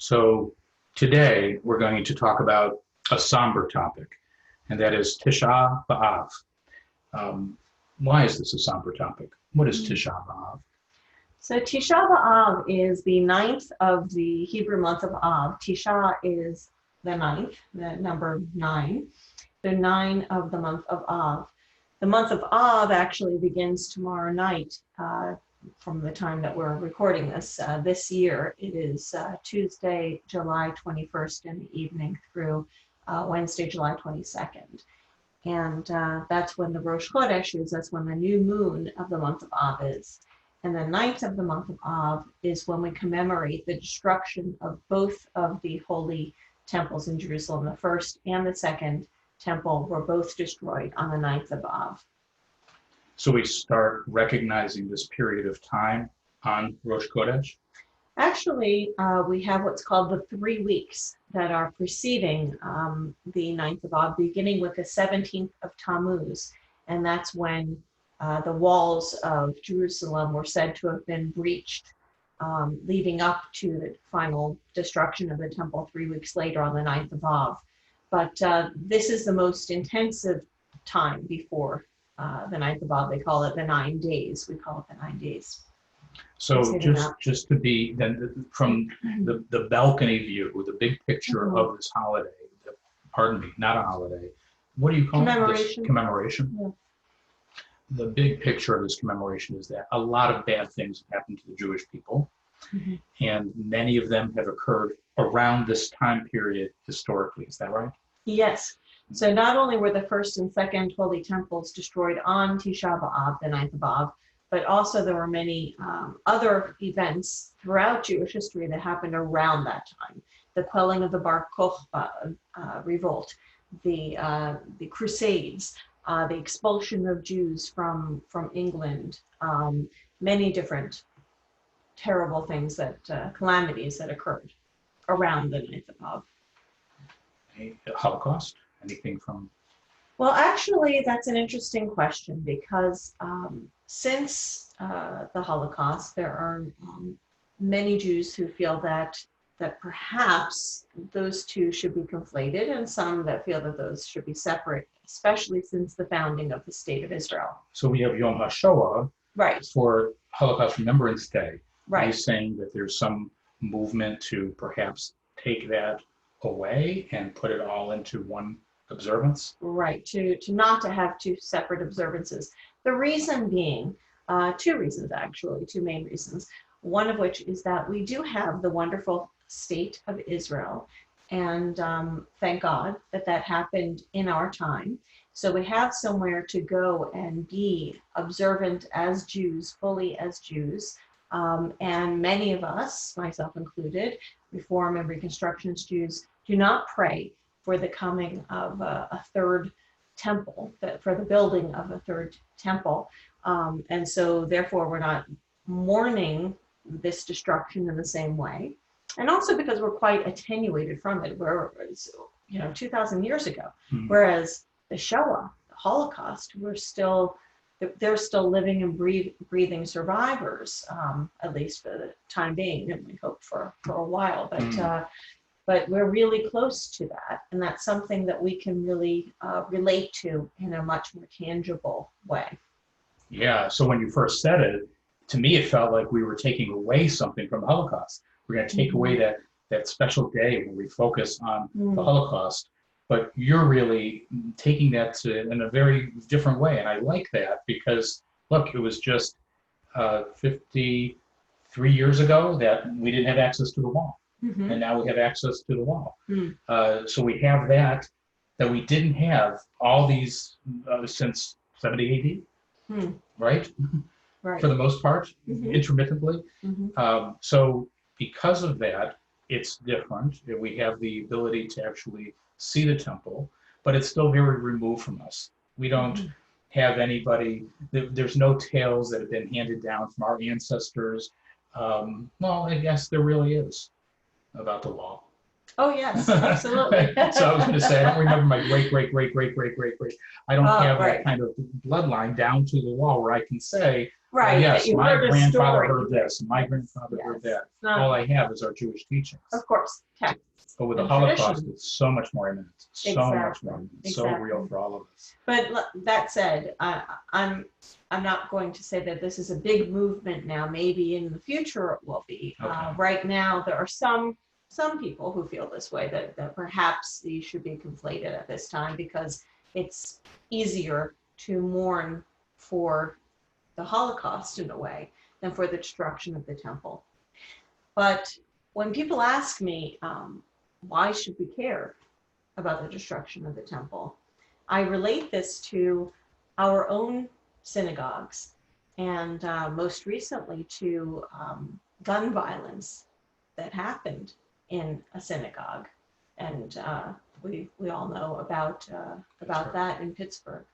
So today we're going to talk about a somber topic, and that is Tisha B'Av. Why is this a somber topic? What is Tisha B'Av? So Tisha B'Av is the ninth of the Hebrew month of Av. Tisha is the ninth, the number nine, the nine of the month of Av. The month of Av actually begins tomorrow night from the time that we're recording this. This year, it is Tuesday, July 21st in the evening through Wednesday, July 22nd. And that's when the Rosh Chodesh is, that's when the new moon of the month of Av is. And the ninth of the month of Av is when we commemorate the destruction of both of the holy temples in Jerusalem. The first and the second temple were both destroyed on the ninth of Av. So we start recognizing this period of time on Rosh Chodesh? Actually, we have what's called the 3 weeks that are preceding the ninth of Av, beginning with the 17th of Tammuz. And that's when the walls of Jerusalem were said to have been breached, leading up to the final destruction of the temple 3 weeks later on the ninth of Av. But this is the most intensive time before the ninth of Av. They call it the 9 days. We call it the 9 days. So just to be then from the balcony view, the big picture of this holiday, pardon me, not a holiday. What do you call Commemoration. This commemoration? Yeah. The big picture of this commemoration is that a lot of bad things have happened to the Jewish people, and many of them have occurred around this time period historically. Is that right? Yes. So not only were the first and second holy temples destroyed on Tisha B'Av, the ninth of Av, but also there were many other events throughout Jewish history that happened around that time. The quelling of the Bar Kokhba revolt, the Crusades, the expulsion of Jews from England, many different terrible things calamities that occurred around the ninth of Av. Holocaust? Anything from? Well, actually, that's an interesting question because since the Holocaust, there are many Jews who feel that perhaps those two should be conflated, and some that feel that those should be separate, especially since the founding of the State of Israel. So we have Yom HaShoah Right. for Holocaust Remembrance Day. Right. Are you saying that there's some movement to perhaps take that away and put it all into one observance? Right, to not to have two separate observances. The reason being, two reasons actually, two main reasons. One of which is that we do have the wonderful State of Israel, and thank God that happened in our time. So we have somewhere to go and be observant as Jews, fully as Jews. And many of us, myself included, Reform and Reconstructionist Jews, do not pray for the coming of a third temple, for the building of a third temple. And so therefore we're not mourning this destruction in the same way. And also because we're quite attenuated from it. We're 2,000 years ago. Whereas the Shoah, the Holocaust, they're still living and breathing survivors, at least for the time being, and we hope for a while. But we're really close to that, and that's something that we can really relate to in a much more tangible way. Yeah, so when you first said it, to me it felt like we were taking away something from the Holocaust. We're going to take away that special day when we focus on the Holocaust, but you're really taking that in a very different way, and I like that because, look, it was just 53 years ago that we didn't have access to the wall. And now we have access to the wall. So we have that we didn't have all these since 70 AD, right? Right. For the most part, intermittently. So because of that, it's different. We have the ability to actually see the temple, but it's still very removed from us. We don't have anybody, there's no tales that have been handed down from our ancestors. Well, I guess there really is about the wall. Oh, yes, absolutely. So I was going to say, I don't remember my great, great, great, great, great, great, great. I don't have Right. that kind of bloodline down to the wall where I can say, well, Right, that yes, you my heard a grandfather story. heard this, my Yes, grandfather heard yes. that. It's not, All I have is our Jewish teachings. of course, text But with the and Holocaust, tradition. it's so much more imminent, so much more imminent, so real Exactly. for all of us. But that said, I'm not going to say that this is a big movement now. Maybe in the future it will be. Okay. Right now, there are some people who feel this way, that perhaps these should be conflated at this time because it's easier to mourn for the Holocaust in a way than for the destruction of the temple. But when people ask me, why should we care about the destruction of the temple, I relate this to our own synagogues and most recently to gun violence that happened in a synagogue. And we all know about that in Pittsburgh,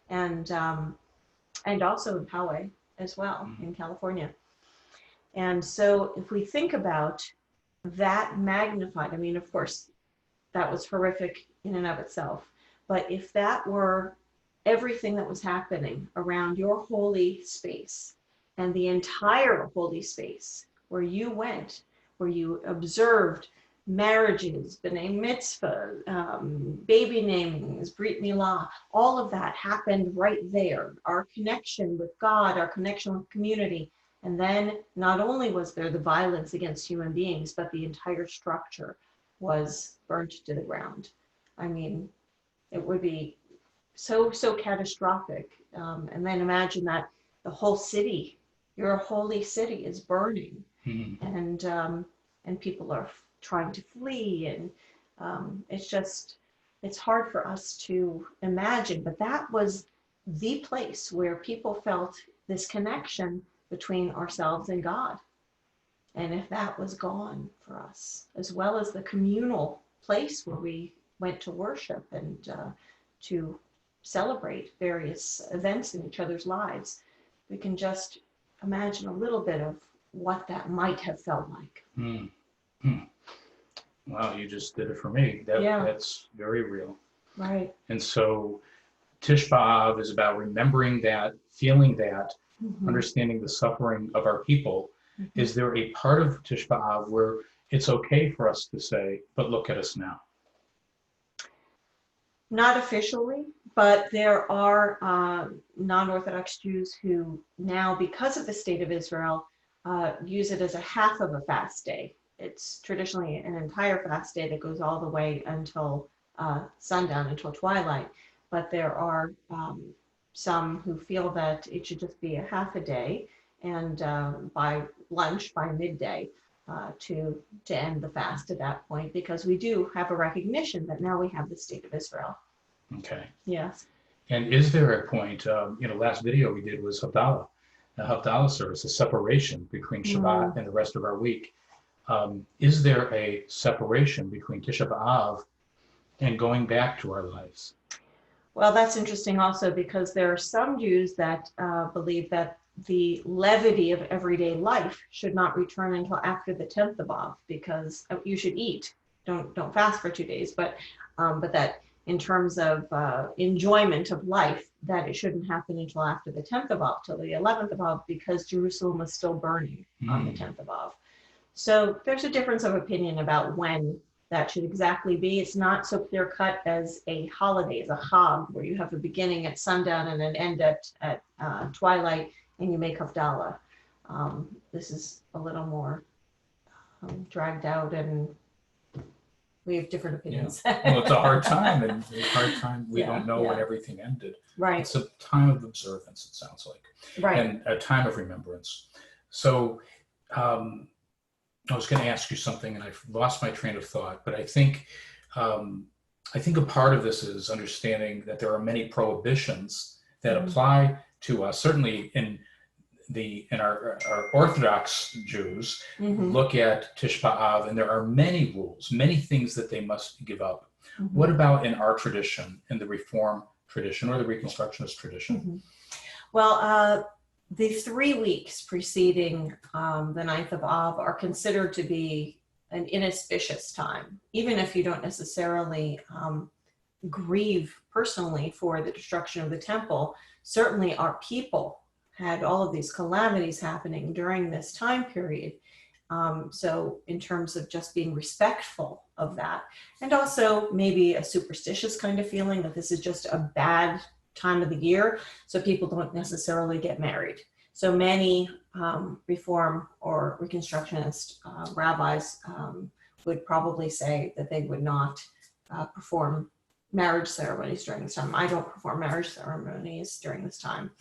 and also in Poway as well, in California. And so if we think about that magnified, I mean, of course, that was horrific in and of itself. But if that were everything that was happening around your holy space and the entire holy space where you went, where you observed marriages, b'nai mitzvah, baby namings, brit milah, all of that happened right there. Our connection with God, our connection with community. And then not only was there the violence against human beings, but the entire structure was burnt to the ground. I mean, it would be so catastrophic. And then imagine that the whole city, your holy city, is burning, and people are trying to flee, and it's hard for us to imagine. But that was the place where people felt this connection between ourselves and God. And if that was gone for us, as well as the communal place where we went to worship and to celebrate various events in each other's lives, we can just imagine a little bit of what that might have felt like. Wow, you just did it for me. That's very real. Right. And so Tisha B'Av is about remembering that, feeling that, understanding the suffering of our people. Is there a part of Tisha B'Av where it's okay for us to say, but look at us now? Not officially, but there are non-Orthodox Jews who now, because of the state of Israel, use it as a half of a fast day. It's traditionally an entire fast day that goes all the way until sundown, until twilight. But there are some who feel that it should just be a half a day, and by lunch, by midday, to end the fast at that point, because we do have a recognition that now we have the state of Israel. Okay. Yes. And is there a point, last video we did was Havdalah, a Havdalah service, a separation between Shabbat and the rest of our week. Is there a separation between Tisha B'Av and going back to our lives? Well, that's interesting also, because there are some Jews that believe that the levity of everyday life should not return until after the 10th of Av, because you should eat. Don't fast for 2 days, but that in terms of enjoyment of life, that it shouldn't happen until after the 10th of Av, till the 11th of Av, because Jerusalem was still burning on the 10th of Av. So there's a difference of opinion about when that should exactly be. It's not so clear cut as a holiday, as a Chag, where you have a beginning at sundown and an end at twilight, and you make Havdalah. This is a little more dragged out, and we have different opinions. Well, it's a hard time, and a hard time. We don't know when yeah. everything ended. Right. It's a time of observance, it sounds like. Right. And a time of remembrance. So I was going to ask you something, and I've lost my train of thought, but I think a part of this is understanding that there are many prohibitions that apply to us. Certainly in our Orthodox Jews look at Tisha B'Av, and there are many rules, many things that they must give up. What about in our tradition, in the Reform tradition or the Reconstructionist tradition? Well, the 3 weeks preceding the 9th of Av are considered to be an inauspicious time, even if you don't necessarily grieve personally for the destruction of the temple. Certainly our people had all of these calamities happening during this time period. So in terms of just being respectful of that, and also maybe a superstitious kind of feeling that this is just a bad time of the year, so people don't necessarily get married. So many Reform or Reconstructionist rabbis would probably say that they would not perform marriage ceremonies during this time. I don't perform marriage ceremonies during this time.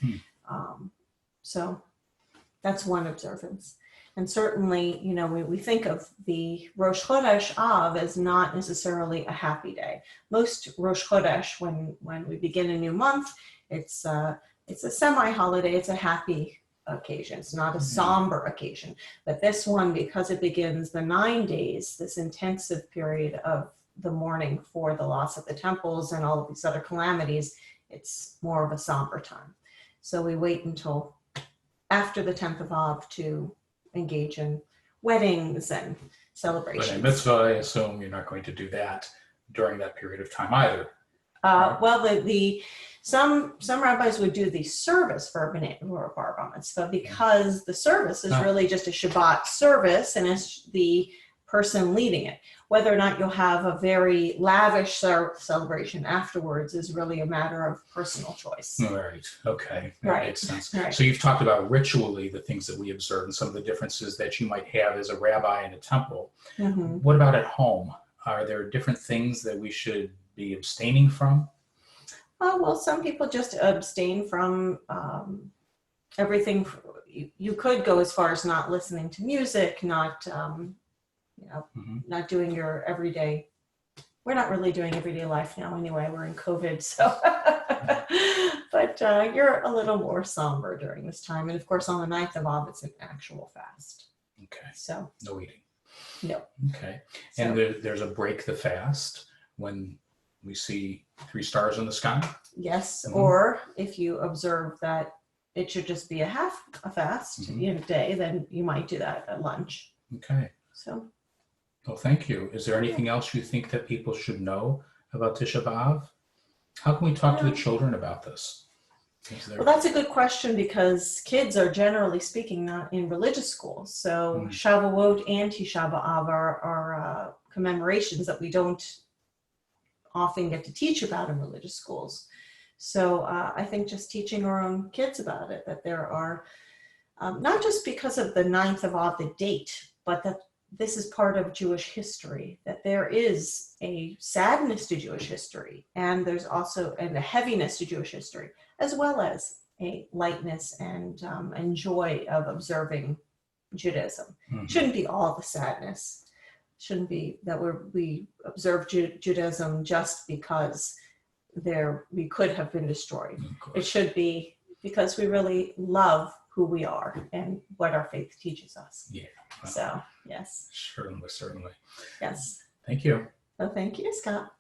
So that's one observance. And certainly, you know, we think of the Rosh Chodesh Av as not necessarily a happy day. Most Rosh Chodesh, when we begin a new month, it's a semi-holiday, it's a happy occasion. It's not a somber occasion. But this one, because it begins the 9 days, this intensive period of the mourning for the loss of the temples and all of these other calamities, it's more of a somber time. So we wait until after the 10th of Av to engage in weddings and celebrations. But in mitzvah, I assume you're not going to do that during that period of time either. Well, some rabbis would do the service for a bar mitzvah, because the service is really just a Shabbat service, and it's the person leading it. Whether or not you'll have a very lavish celebration afterwards is really a matter of personal choice. Right. Okay. That Right. makes sense. Right. So you've talked about ritually the things that we observe and some of the differences that you might have as a rabbi in a temple. Mm-hmm. What about at home? Are there different things that we should be abstaining from? Well, some people just abstain from everything. You could go as far as not listening to music, not not doing your everyday. We're not really doing everyday life now anyway. We're in COVID, so. But you're a little more somber during this time, and of course on the 9th of Av, it's an actual fast. Okay. So. No eating. No. Okay. So, And there's a break the fast when we see 3 stars in the sky? yes, or if you observe that it should just be a fast in a day, then you might do that at lunch. Okay. So. Well, thank you. Is there anything else you think that people should know about Tisha B'Av? How can we talk to the children about this? Well, that's a good question, because kids are generally speaking not in religious schools. So Shavuot and Tisha B'Av are commemorations that we don't often get to teach about in religious schools. So I think just teaching our own kids about it, that there are, not just because of the 9th of Av, the date, but that this is part of Jewish history, that there is a sadness to Jewish history, and there's also a heaviness to Jewish history, as well as a lightness and joy of observing Judaism. Shouldn't be all the sadness. Shouldn't be that we observe Judaism just because we could have been destroyed. It should be because we really love who we are and what our faith teaches us. Yeah. So, yes. Certainly. Yes. Thank you. Well, thank you, Scott.